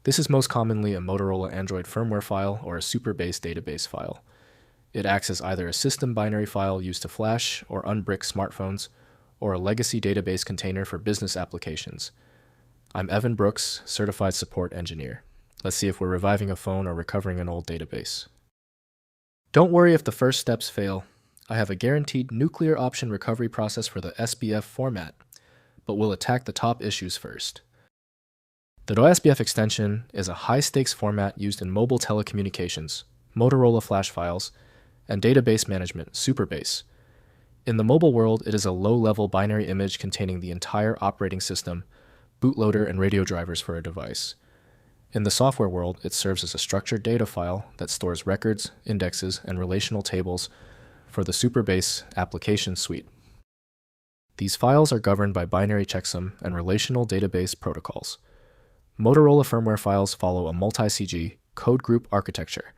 This is most commonly a Motorola Android Firmware File or a Superbase database file. It acts as either a system binary file used to flash or unbrick smartphones, or a legacy database container for business applications. I'm Evan Brooks, Certified Support Engineer. Let's see if we're reviving a phone or recovering an old database. Don't worry if the first steps fail. I have a guaranteed nuclear option recovery process for the SBF format, but we'll attack the top issues first. The .SBF extension is a high-stakes format used in mobile telecommunications, Motorola flash files, and database management, Superbase. In the mobile world, it is a low-level binary image containing the entire operating system, bootloader, and radio drivers for a device. In the software world, it serves as a structured data file that stores records, indexes, and relational tables for the Superbase application suite. These files are governed by binary-checksum and relational-database protocols. Motorola firmware files follow a multi-CG code group architecture,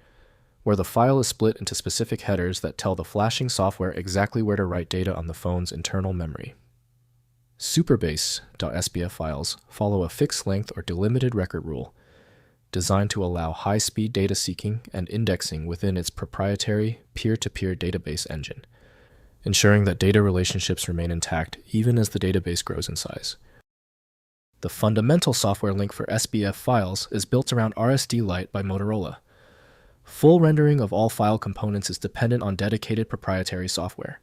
where the file is split into specific headers that tell the flashing software exactly where to write data on the phone's internal memory. Superbase.SBF files follow a fixed length or delimited record rule, designed to allow high-speed data seeking and indexing within its proprietary peer-to-peer database engine, ensuring that data relationships remain intact even as the database grows in size. The fundamental software link for SBF files is built around RSD Lite by Motorola. Full rendering of all file components is dependent on dedicated proprietary software.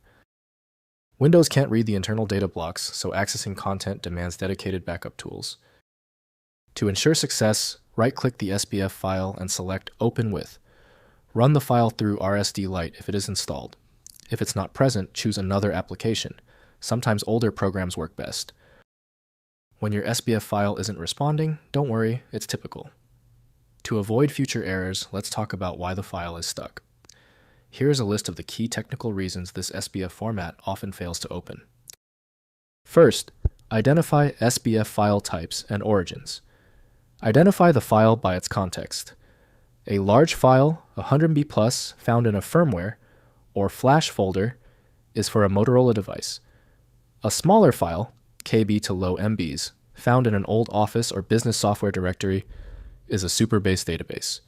Windows can't read the internal data blocks, so accessing content demands dedicated backup tools. To ensure success, right-click the SBF file and select Open With. Run the file through RSD Lite if it is installed. If it's not present, choose another application. Sometimes older programs work best. When your SBF file isn't responding, don't worry, it's typical. To avoid future errors, let's talk about why the file is stuck. Here is a list of the key technical reasons this SBF format often fails to open. First, identify SBF file types and origins. Identify the file by its context. A large file, 100 MB plus, found in a firmware or flash folder is for a Motorola device. A smaller file, KB to low MBs, found in an old office or business software directory is a Superbase database.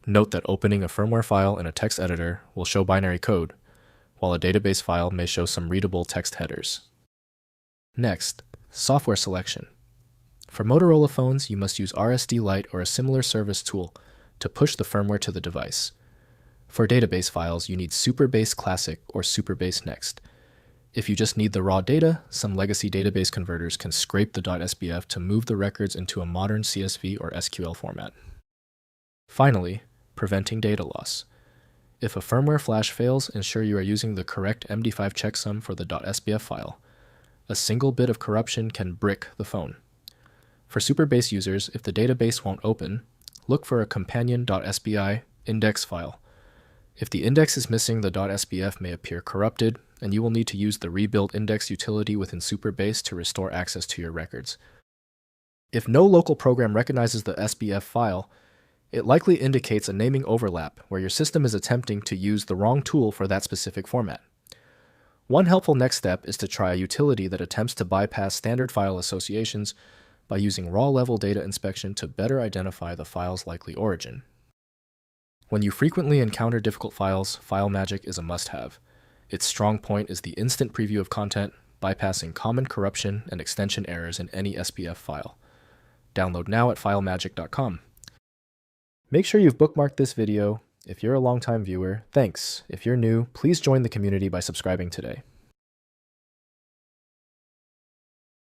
Note that opening a firmware file in a text editor will show binary code, while a database file may show some readable text headers. Next, software selection. For Motorola phones, you must use RSD Lite or a similar service tool to push the firmware to the device. For database files, you need Superbase Classic or Superbase Next. If you just need the raw data, some legacy database converters can scrape the .SBF to move the records into a modern CSV or SQL format. Finally, preventing data loss. If a firmware flash fails, ensure you are using the correct MD5 checksum for the .SBF file. A single bit of corruption can brick the phone. For Superbase users, if the database won't open, look for a companion.sbi index file. If the index is missing, the .SBF may appear corrupted, and you will need to use the rebuild index utility within Superbase to restore access to your records. If no local program recognizes the SBF file, it likely indicates a naming overlap where your system is attempting to use the wrong tool for that specific format. One helpful next step is to try a utility that attempts to bypass standard file associations by using raw-level data inspection to better identify the file's likely origin. When you frequently encounter difficult files, FileMagick is a must-have. Its strong point is the instant preview of content, bypassing common corruption and extension errors in any SBF file. Download now at filemagick.com. Make sure you've bookmarked this video. If you're a longtime viewer, thanks. If you're new, please join the community by subscribing today.